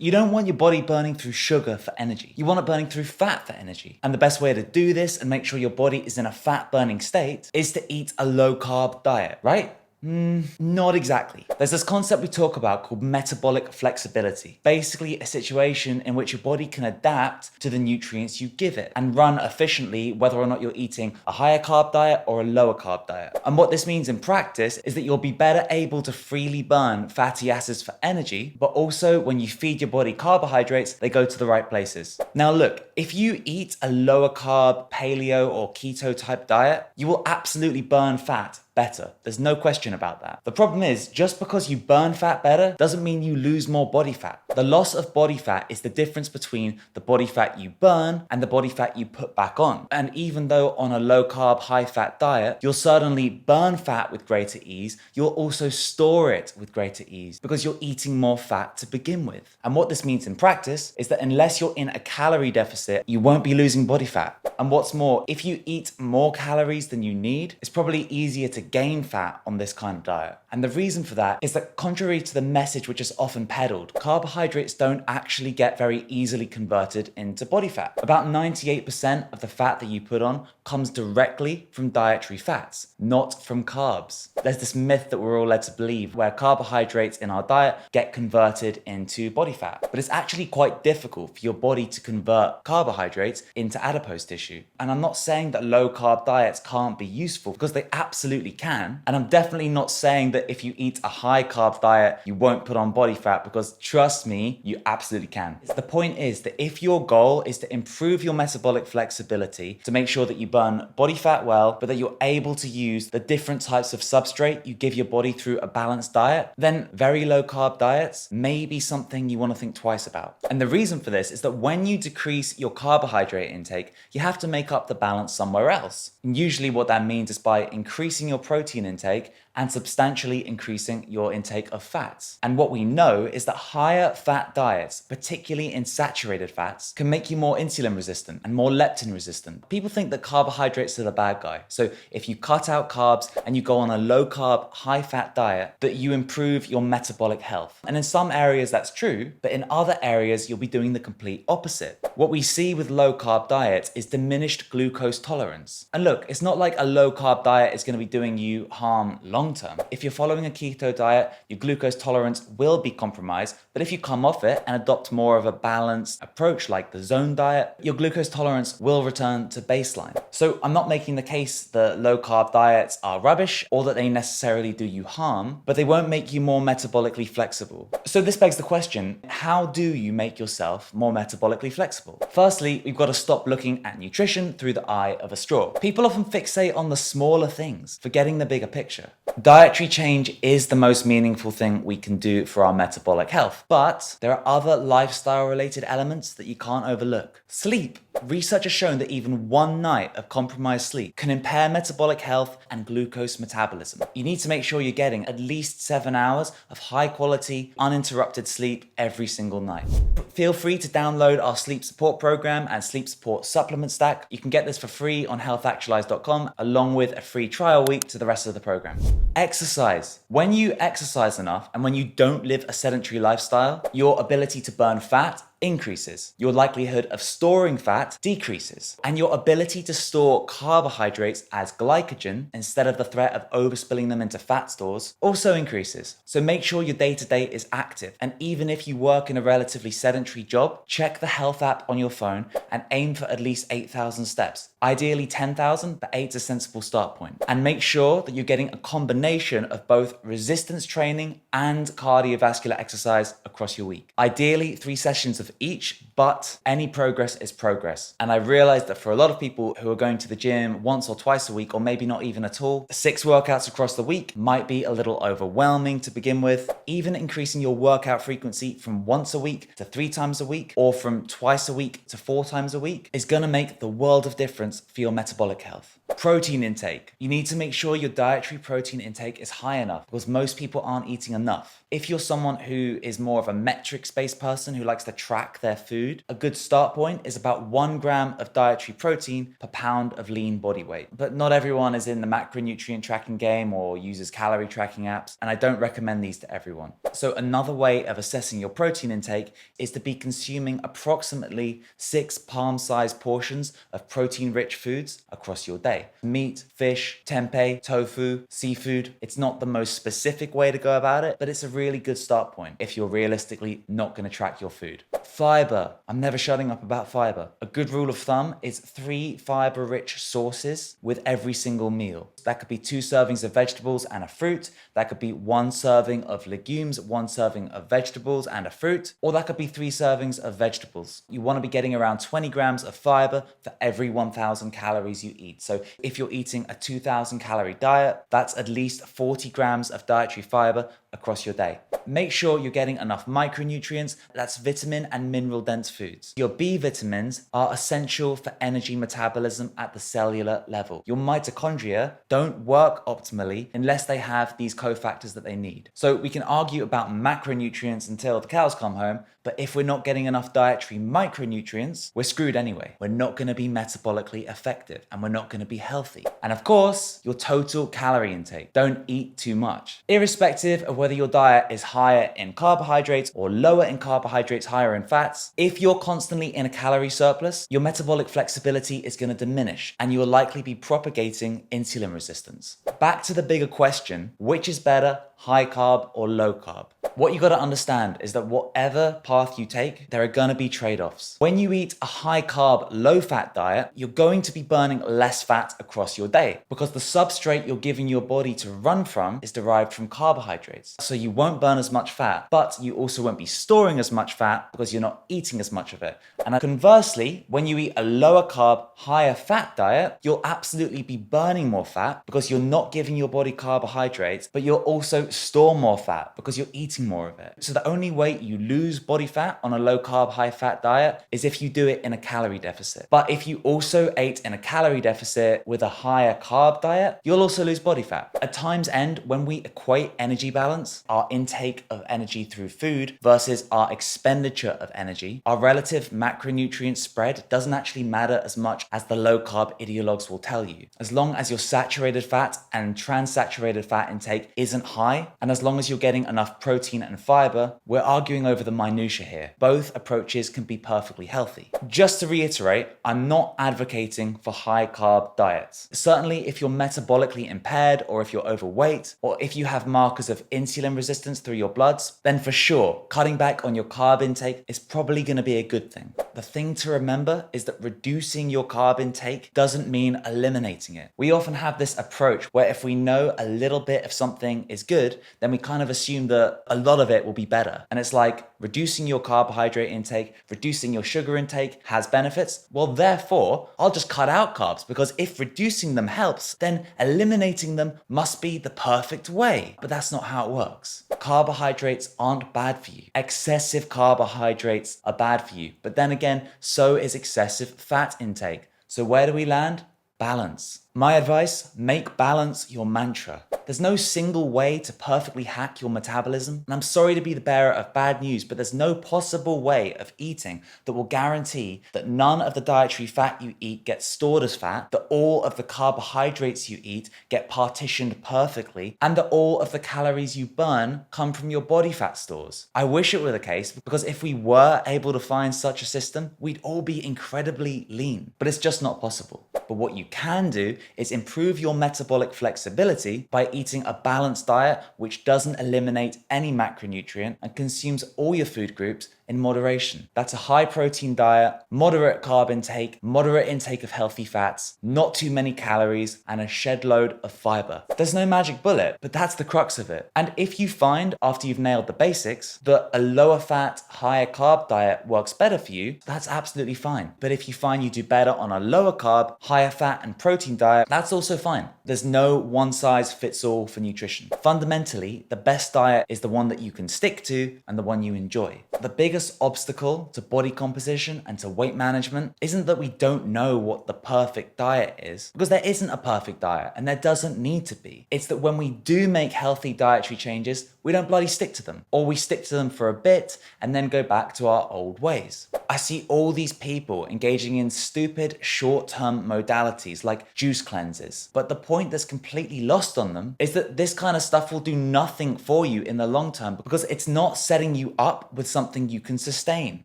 You don't want your body burning through sugar for energy. You want it burning through fat for energy. And the best way to do this and make sure your body is in a fat burning state is to eat a low carb diet, right? Not exactly. There's this concept we talk about called metabolic flexibility. Basically, a situation in which your body can adapt to the nutrients you give it and run efficiently whether or not you're eating a higher carb diet or a lower carb diet. And what this means in practice is that you'll be better able to freely burn fatty acids for energy, but also when you feed your body carbohydrates, they go to the right places. Now look, if you eat a lower carb, paleo or keto type diet, you will absolutely burn fat better. There's no question about that. The problem is, just because you burn fat better doesn't mean you lose more body fat. The loss of body fat is the difference between the body fat you burn and the body fat you put back on. And even though on a low carb, high fat diet, you'll certainly burn fat with greater ease, you'll also store it with greater ease because you're eating more fat to begin with. And what this means in practice is that unless you're in a calorie deficit, you won't be losing body fat. And what's more, if you eat more calories than you need, it's probably easier to gain fat on this kind of diet. And the reason for that is that contrary to the message which is often peddled, carbohydrates don't actually get very easily converted into body fat. About 98% of the fat that you put on comes directly from dietary fats, not from carbs. There's this myth that we're all led to believe where carbohydrates in our diet get converted into body fat. But it's actually quite difficult for your body to convert carbohydrates into adipose tissue. And I'm not saying that low carb diets can't be useful, because they absolutely can. And I'm definitely not saying that if you eat a high carb diet, you won't put on body fat, because trust me, you absolutely can. The point is that if your goal is to improve your metabolic flexibility to make sure that you burn body fat well, but that you're able to use the different types of substrate you give your body through a balanced diet, then very low carb diets may be something you want to think twice about. And the reason for this is that when you decrease your carbohydrate intake, you have to make up the balance somewhere else. And usually what that means is by increasing your protein intake and substantially increasing your intake of fats. And what we know is that higher fat diets, particularly in saturated fats, can make you more insulin resistant and more leptin resistant. People think that carbohydrates are the bad guy. So if you cut out carbs and you go on a low carb, high fat diet, that you improve your metabolic health. And in some areas that's true, but in other areas you'll be doing the complete opposite. What we see with low carb diets is diminished glucose tolerance. And look, it's not like a low carb diet is going to be doing you harm long term. If you're following a keto diet, your glucose tolerance will be compromised, but if you come off it and adopt more of a balanced approach like the zone diet, your glucose tolerance will return to baseline. So I'm not making the case that low carb diets are rubbish or that they necessarily do you harm, but they won't make you more metabolically flexible. So this begs the question, how do you make yourself more metabolically flexible? Firstly, we've got to stop looking at nutrition through the eye of a straw. People often fixate on the smaller things, forgetting the bigger picture. Dietary change is the most meaningful thing we can do for our metabolic health, but there are other lifestyle-related elements that you can't overlook. Sleep. Research has shown that even one night of compromised sleep can impair metabolic health and glucose metabolism. You need to make sure you're getting at least 7 hours of high-quality, uninterrupted sleep every single night. Feel free to download our sleep support program and sleep support supplement stack. You can get this for free on healthactualized.com, along with a free trial week to the rest of the program. Exercise. When you exercise enough and when you don't live a sedentary lifestyle, your ability to burn fat increases, your likelihood of storing fat decreases, and your ability to store carbohydrates as glycogen instead of the threat of overspilling them into fat stores also increases. So make sure your day-to-day is active, and even if you work in a relatively sedentary job, check the health app on your phone and aim for at least 8,000 steps. Ideally 10,000, but 8's a sensible start point. And make sure that you're getting a combination of both resistance training and cardiovascular exercise across your week. Ideally 3 sessions of each, but any progress is progress. And I realized that for a lot of people who are going to the gym once or twice a week, or maybe not even at all, 6 workouts across the week might be a little overwhelming to begin with. Even increasing your workout frequency from once a week to 3 times a week, or from twice a week to 4 times a week, is going to make the world of difference for your metabolic health. Protein intake. You need to make sure your dietary protein intake is high enough, because most people aren't eating enough. If you're someone who is more of a metrics-based person who likes to track track their food, a good start point is about 1 gram of dietary protein per pound of lean body weight. But not everyone is in the macronutrient tracking game or uses calorie tracking apps, and I don't recommend these to everyone. So another way of assessing your protein intake is to be consuming approximately 6 palm-sized portions of protein-rich foods across your day. Meat, fish, tempeh, tofu, seafood. It's not the most specific way to go about it, but it's a really good start point if you're realistically not going to track your food. Fiber. I'm never shutting up about fiber. A good rule of thumb is 3 fiber-rich sources with every single meal. That could be 2 servings of vegetables and a fruit. That could be 1 serving of legumes, 1 serving of vegetables and a fruit, or that could be 3 servings of vegetables. You want to be getting around 20 grams of fiber for every 1,000 calories you eat. So if you're eating a 2,000 calorie diet, that's at least 40 grams of dietary fiber across your day. Make sure you're getting enough micronutrients, that's vitamin and mineral dense foods. Your B vitamins are essential for energy metabolism at the cellular level. Your mitochondria don't work optimally unless they have these cofactors that they need. So we can argue about macronutrients until the cows come home, but if we're not getting enough dietary micronutrients, we're screwed anyway. We're not going to be metabolically effective and we're not going to be healthy. And of course, your total calorie intake. Don't eat too much. Irrespective of whether your diet is higher in carbohydrates or lower in carbohydrates, higher in fats, if you're constantly in a calorie surplus, your metabolic flexibility is going to diminish and you will likely be propagating insulin resistance. Back to the bigger question, which is better, high carb or low carb? What you got to understand is that whatever path you take, there are going to be trade-offs. When you eat a high carb, low fat diet, you're going to be burning less fat across your day because the substrate you're giving your body to run from is derived from carbohydrates. So you won't burn as much fat, but you also won't be storing as much fat because you're not eating as much of it. And conversely, when you eat a lower carb, higher fat diet, you'll absolutely be burning more fat because you're not giving your body carbohydrates, but you'll also store more fat because you're eating more of it. So the only way you lose body fat on a low carb, high fat diet is if you do it in a calorie deficit. But if you also ate in a calorie deficit with a higher carb diet, you'll also lose body fat. At times end, when we equate energy balance, our intake of energy through food versus our expenditure of energy, our relative macronutrient spread doesn't actually matter as much as the low carb ideologues will tell you. As long as your saturated fat and trans-saturated fat intake isn't high, and as long as you're getting enough protein and fiber, we're arguing over the minutiae here. Both approaches can be perfectly healthy. Just to reiterate, I'm not advocating for high carb diets. Certainly if you're metabolically impaired or if you're overweight or if you have markers of insulin resistance through your bloods, then for sure, cutting back on your carb intake is probably going to be a good thing. The thing to remember is that reducing your carb intake doesn't mean eliminating it. We often have this approach where if we know a little bit of something is good, then we kind of assume that a lot of it will be better. And it's like reducing your carbohydrate intake, reducing your sugar intake has benefits. Well, therefore, I'll just cut out carbs because if reducing them helps, then eliminating them must be the perfect way. But that's not how it works. Carbohydrates aren't bad for you. Excessive carbohydrates are bad for you. But then again, so is excessive fat intake. So where do we land? Balance. My advice, make balance your mantra. There's no single way to perfectly hack your metabolism, and I'm sorry to be the bearer of bad news, but there's no possible way of eating that will guarantee that none of the dietary fat you eat gets stored as fat, that all of the carbohydrates you eat get partitioned perfectly, and that all of the calories you burn come from your body fat stores. I wish it were the case, because if we were able to find such a system, we'd all be incredibly lean, but it's just not possible. But what you can do is improve your metabolic flexibility by eating a balanced diet which doesn't eliminate any macronutrient and consumes all your food groups in moderation. That's a high protein diet, moderate carb intake, moderate intake of healthy fats, not too many calories, and a shed load of fiber. There's no magic bullet, but that's the crux of it. And if you find, after you've nailed the basics, that a lower fat, higher carb diet works better for you, that's absolutely fine. But if you find you do better on a lower carb, higher fat and protein diet, that's also fine. There's no one size fits all for nutrition. Fundamentally, the best diet is the one that you can stick to and the one you enjoy. The biggest obstacle to body composition and to weight management isn't that we don't know what the perfect diet is, because there isn't a perfect diet and there doesn't need to be. It's that when we do make healthy dietary changes, we don't bloody stick to them, or we stick to them for a bit and then go back to our old ways. I see all these people engaging in stupid short-term modalities like juice cleanses, but the point that's completely lost on them is that this kind of stuff will do nothing for you in the long term because it's not setting you up with something you can sustain.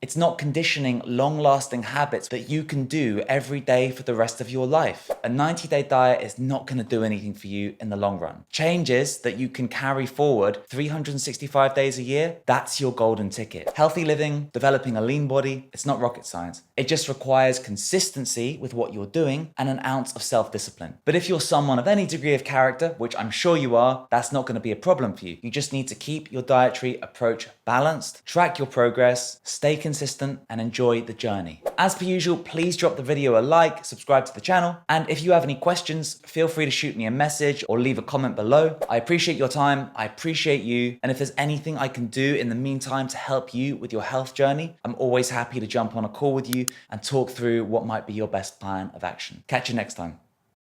It's not conditioning long-lasting habits that you can do every day for the rest of your life. A 90-day diet is not going to do anything for you in the long run. Changes that you can carry forward 365 days a year, that's your golden ticket. Healthy living, developing a lean body, it's not rocket science. It just requires consistency with what you're doing and an ounce of self-discipline. But if you're someone of any degree of character, which I'm sure you are, that's not going to be a problem for you. You just need to keep your dietary approach balanced, track your progress, stay consistent, and enjoy the journey. As per usual, please drop the video a like, subscribe to the channel, and if you have any questions, feel free to shoot me a message or leave a comment below. I appreciate your time, I appreciate you, and if there's anything I can do in the meantime to help you with your health journey, I'm always happy to jump on a call with you and talk through what might be your best plan of action. Catch you next time.